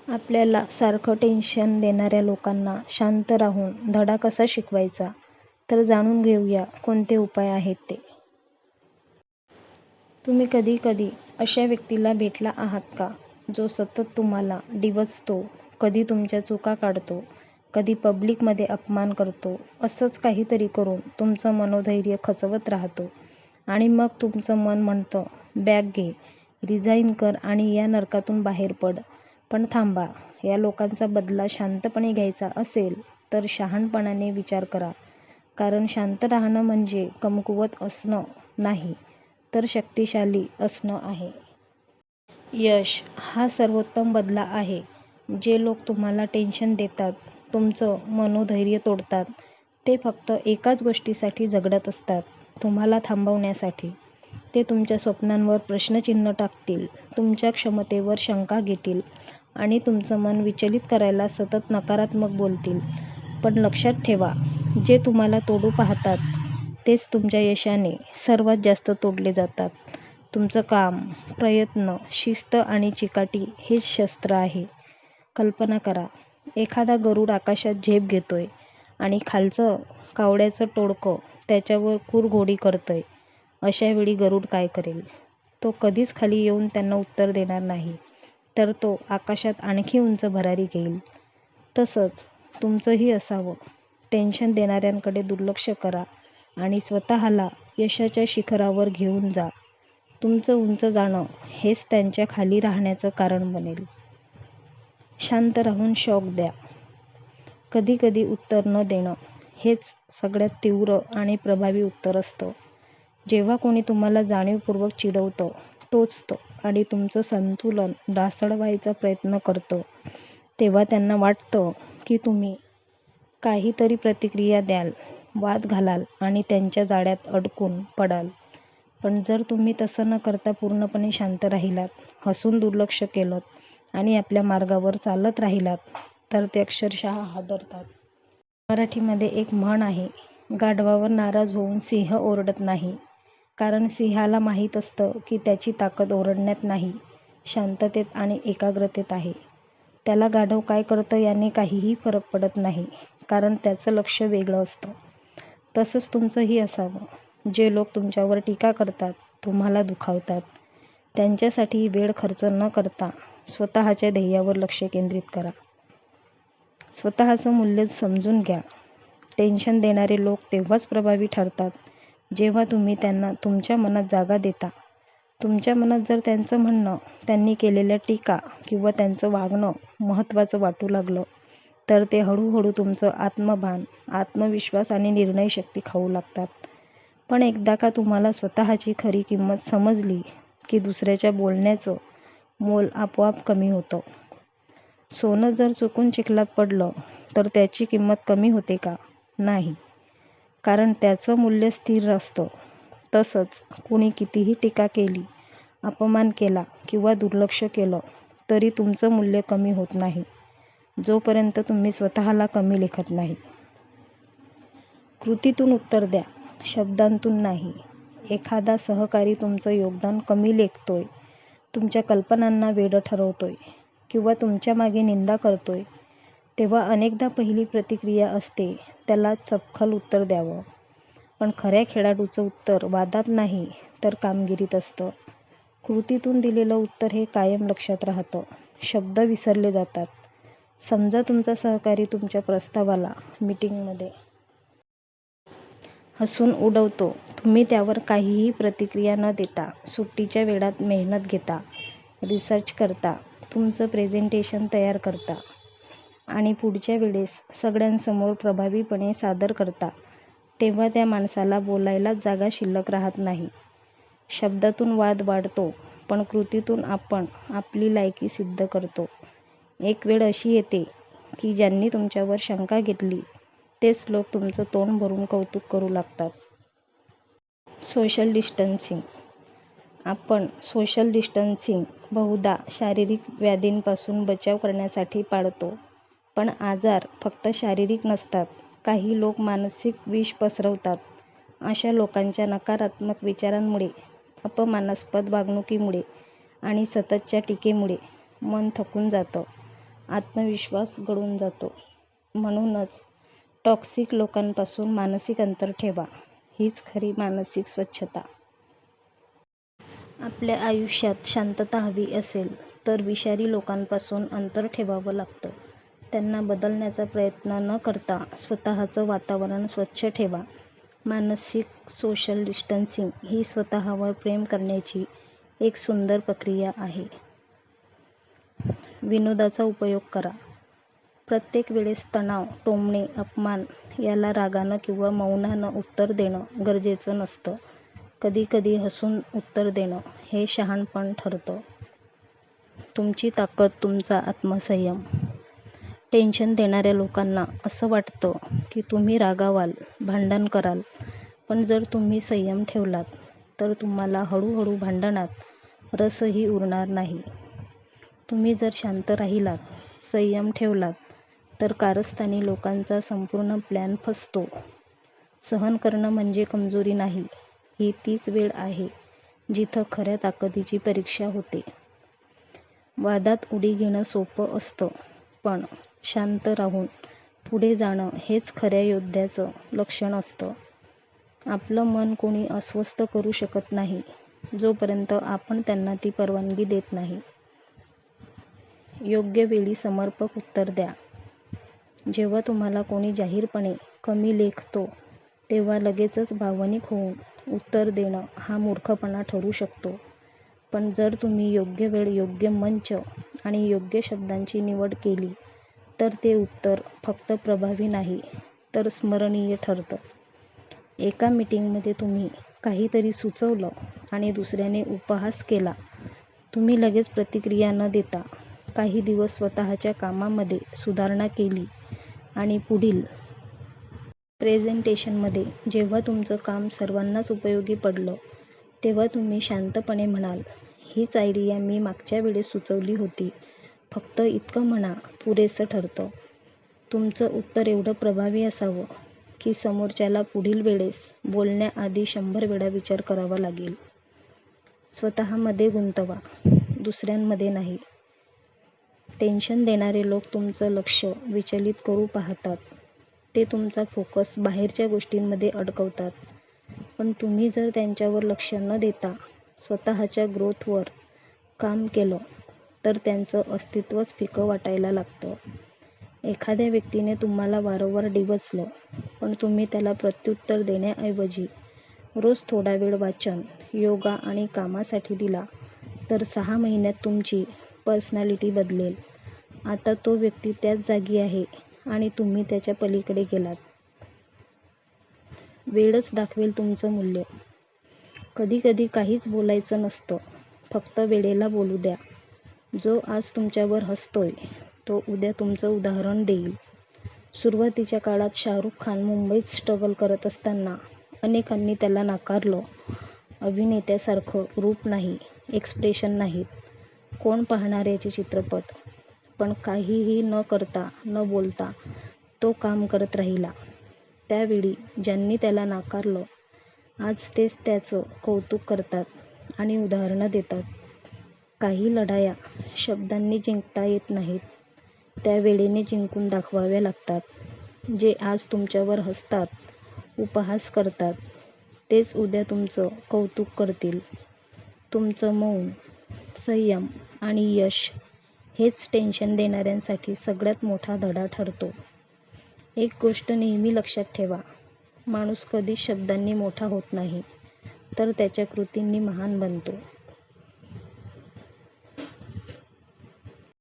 आपल्याला सारखं टेन्शन देणाऱ्या लोकांना शांत राहून धडा कसा शिकवायचा, तर जाणून घेऊया कोणते उपाय आहेत ते. तुम्ही कधी कधी अशा व्यक्तीला भेटला आहात का, जो सतत तुम्हाला डिवचतो, कधी तुमच्या चुका काढतो, कधी पब्लिकमध्ये अपमान करतो, असंच काहीतरी करून तुमचं मनोधैर्य खचवत राहतो आणि मग तुमचं मन म्हणतं, बॅग घे, रिझाईन कर आणि या नरकातून बाहेर पड. पण थांबा, या लोकांचा बदला शांतपणे घ्यायचा असेल तर शहाणपणाने विचार करा. कारण शांत राहणं म्हणजे कमकुवत असणं नाही, तर शक्तिशाली असणं आहे. यश हा सर्वोत्तम बदला आहे. जे लोक तुम्हाला टेन्शन देतात, तुमचं मनोधैर्य तोडतात, ते फक्त एकाच गोष्टीसाठी झगडत असतात, तुम्हाला थांबवण्यासाठी. ते तुमच्या स्वप्नांवर प्रश्नचिन्ह टाकतील, तुमच्या क्षमतेवर शंका घेतील आणि तुमचं मन विचलित करायला सतत नकारात्मक बोलतील. पण लक्षात ठेवा, जे तुम्हाला तोडू पाहतात तेच तुमच्या यशाने सर्वात जास्त तोडले जातात. तुमचं काम, प्रयत्न, शिस्त आणि चिकाटी हेच शस्त्र आहे. कल्पना करा, एखादा गरुड आकाशात झेप घेतोय आणि खालचं कावड्याचं टोळकं त्याच्यावर कुरघोडी करतंय. अशा वेळी गरुड काय करेल? तो कधीच खाली येऊन त्यांना उत्तर देणार नाही, तर तो आकाशात आणखी उंच भरारी घेईल. तसंच तुमचंही असावं. टेन्शन देणाऱ्यांकडे दुर्लक्ष करा आणि स्वतःला यशाच्या शिखरावर घेऊन जा. तुमचं उंच जाणं हेच त्यांच्या खाली राहण्याचं कारण बनेल. शांत राहून शॉक द्या. कधी कधी उत्तर न देणं हेच सगळ्यात तीव्र आणि प्रभावी उत्तर असतं. जेव्हा कोणी तुम्हाला जाणीवपूर्वक चिडवतं, टोचतं आणि तुमचं संतुलन ढासळवायचा प्रयत्न करतं, तेव्हा त्यांना वाटतं की तुम्ही काहीतरी प्रतिक्रिया द्याल, वाद घालाल आणि त्यांच्या जाळ्यात अडकून पडाल. पण जर तुम्ही तसं न करता पूर्णपणे शांत राहिलात, हसून दुर्लक्ष केलंत आणि आपल्या मार्गावर चालत राहिलात, तर ते अक्षरशः हादरतात. मराठीमध्ये एक म्हण आहे, गाढवावर नाराज होऊन सिंह ओरडत नाही. कारण सिंहाला माहीत असतं की त्याची ताकद ओरडण्यात नाही, शांततेत आणि एकाग्रतेत आहे. त्याला गाढव काय करतं याने काहीही फरक पडत नाही, कारण त्याचं लक्ष वेगळं असतं. तसंच तुमचंही असावं. जे लोक तुमच्यावर टीका करतात, तुम्हाला दुखावतात, त्यांच्यासाठी वेळ खर्च न करता स्वतःच्या ध्येयावर लक्ष केंद्रित करा. स्वतःचं मूल्य समजून घ्या. टेन्शन देणारे लोक तेव्हाच प्रभावी ठरतात, जेव्हा तुम्ही त्यांना तुमच्या मनात जागा देता. तुमच्या मनात जर त्यांचं म्हणणं, त्यांनी केलेल्या टीका किंवा त्यांचं वागणं महत्त्वाचं वाटू लागलं, तर ते हळूहळू तुमचं आत्मभान, आत्मविश्वास आणि निर्णयशक्ती खाऊ लागतात. पण एकदा का तुम्हाला स्वतःची खरी किंमत समजली की दुसऱ्याच्या बोलण्याचं मोल आपोआप कमी होतं. सोनं जर चुकून चिखलात पडलं तर त्याची किंमत कमी होते का? नाही, कारण त्याचं मूल्य स्थिर असतं. तसंच कुणी कितीही टीका केली, अपमान केला किंवा दुर्लक्ष केलं, तरी तुमचं मूल्य कमी होत नाही, जोपर्यंत तुम्ही स्वतःला कमी लेखत नाही. कृतीतून उत्तर द्या, शब्दांतून नाही. एखादा सहकारी तुमचं योगदान कमी लेखतोय, तुमच्या कल्पनांना वेडं ठरवतोय किंवा तुमच्या मागे निंदा करतोय, तेव्हा अनेकदा पहिली प्रतिक्रिया असते त्याला चपखल उत्तर द्यावं. पण खऱ्या खेळाडूचं उत्तर वादात नाही, तर कामगिरीत असतं. कृतीतून दिलेलं उत्तर हे कायम लक्षात राहतं. शब्द विसरले जातात. समजा तुमचा सहकारी तुमच्या प्रस्तावाला मीटिंगमध्ये हसून उडवतो. तुम्ही त्यावर काहीही प्रतिक्रिया न देता सुट्टीच्या वेळात मेहनत घेता, रिसर्च करता, तुमचं प्रेझेंटेशन तयार करता आणि पुढच्या वेळेस सगळ्यांसमोर प्रभावीपणे सादर करता, तेव्हा त्या माणसाला बोलायलाच जागा शिल्लक राहत नाही. शब्दातून वाद वाढतो, पण कृतीतून आपण आपली लायकी सिद्ध करतो. एक वेळ अशी येते की ज्यांनी तुमच्यावर शंका घेतली तेच लोक तुमचं तोंड भरून कौतुक करू लागतात. Social distancing. आपण सोशल डिस्टन्सिंग बहुधा शारीरिक व्याधींपासून बचाव करण्यासाठी पाळतो. पण आजार फक्त शारीरिक नसतात. काही लोक मानसिक विष पसरवतात. अशा लोकांच्या नकारात्मक विचारांमुळे, अपमानास्पद वागणुकीमुळे आणि सततच्या टीकेमुळे मन थकून जातं आत्मविश्वास गळून जातो. म्हणूनच टॉक्सिक लोकांपासून मानसिक अंतर ठेवा. हीच खरी मानसिक स्वच्छता. आपल्या आयुष्यात शांतता हवी असेल तर विषारी लोकांपासून अंतर ठेवावं लागतं. त्यांना बदलण्याचा प्रयत्न न करता स्वतःचं वातावरण स्वच्छ ठेवा. मानसिक सोशल डिस्टन्सिंग ही स्वतःवर प्रेम करण्याची एक सुंदर प्रक्रिया आहे. विनोदाचा उपयोग करा. प्रत्येक वेळेस तणाव, टोमणे, अपमान याला रागानं किंवा मौनानं उत्तर देणं गरजेचं नसतं. कधीकधी हसून उत्तर देणं हे शहाणपण ठरतं. तुमची ताकद तुमचा आत्मसंयम. टेन्शन देणाऱ्या लोकांना असं वाटतं की तुम्ही रागावाल, भांडण कराल. पण जर तुम्ही संयम ठेवलात तर तुम्हाला हळूहळू भांडणात रसही उरणार नाही. तुम्ही जर शांत राहिलात, संयम ठेवलात तर कारस्थानी लोकांचा संपूर्ण प्लॅन फसतो. सहन करणं म्हणजे कमजोरी नाही. ही तीच वेळ आहे जिथं खऱ्या ताकदीची परीक्षा होते. वादात उडी घेणं सोपं असतं, पण शांत राहून पुढे जाणं हेच खऱ्या योद्ध्याचं लक्षण असतं. आपलं मन कोणी अस्वस्थ करू शकत नाही जोपर्यंत आपण त्यांना ती परवानगी देत नाही. योग्य वेळी समर्पक उत्तर द्या. जेव्हा तुम्हाला कोणी जाहीरपणे कमी लेखतो तेव्हा लगेचच भावनिक होऊन उत्तर देणं हा मूर्खपणा ठरू शकतो. पण जर तुम्ही योग्य वेळ, योग्य मंच आणि योग्य शब्दांची निवड केली तर ते उत्तर फक्त प्रभावी नाही तर स्मरणीय ठरतं. एका मीटिंगमध्ये तुम्ही काहीतरी सुचवलं आणि दुसऱ्याने उपहास केला. तुम्ही लगेच प्रतिक्रिया न देता काही दिवस स्वतःच्या कामामध्ये सुधारणा केली आणि पुढील प्रेझेंटेशनमध्ये जेव्हा तुमचं काम सर्वांनाच उपयोगी पडलं तेव्हा तुम्ही शांतपणे म्हणाल, हीच आयडिया मी मागच्या वेळेस सुचवली होती. फक्त इतकं म्हणा पुरेसं ठरतं. तुमचं उत्तर एवढं प्रभावी असावं की समोरच्याला पुढील वेळेस बोलण्याआधी 100 वेळा विचार करावा लागेल. स्वतःमध्ये गुंतवा, दुसऱ्यांमध्ये नाही. टेन्शन देणारे लोक तुमचं लक्ष विचलित करू पाहतात. ते तुमचा फोकस बाहेरच्या गोष्टींमध्ये अडकवतात. पण तुम्ही जर त्यांच्यावर लक्ष न देता स्वतःच्या ग्रोथवर काम केलं तर त्यांचं अस्तित्वच फिकं वाटायला लागतं. एखाद्या व्यक्तीने तुम्हाला वारंवार डिवचलं, पण तुम्ही त्याला प्रत्युत्तर देण्याऐवजी रोज थोडा वेळ वाचन, योगा आणि कामासाठी दिला तर 6 महिन्यात तुमची पर्सनॅलिटी बदलेल. आता तो व्यक्ती त्याच जागी आहे आणि तुम्ही त्याच्या पलीकडे गेलात. वेळच दाखवेल तुमचं मूल्य. कधीकधी काहीच बोलायचं नसतं, फक्त वेळेला बोलू द्या. जो आज तुमच्यावर हसतोय तो उद्या तुमचं उदाहरण देईल. सुरुवातीच्या काळात शाहरुख खान मुंबईत स्ट्रगल करत असताना अनेकांनी त्याला नाकारलं. अभिनेत्यासारखं रूप नाही, एक्सप्रेशन नाहीत, कोण पाहणार याचे चित्रपट. पण काहीही न करता, न बोलता तो काम करत राहिला. त्यावेळी ज्यांनी त्याला नाकारलं आज तेच त्याचं कौतुक करतात आणि उदाहरणं देतात. काही लढाया शब्दांनी जिंकता येत नाहीत, त्या वेळेने जिंकून दाखवाव्या लागतात. जे आज तुमच्यावर हसतात, उपहास करतात, तेच उद्या तुमचं कौतुक करतील. तुमचं मौन, संयम आणि यश हेच टेन्शन देणाऱ्यांसाठी सगळ्यात मोठा धडा ठरतो. एक गोष्ट नेहमी लक्षात ठेवा, माणूस कधीच शब्दांनी मोठा होत नाही, तर त्याच्या कृतींनी महान बनतो.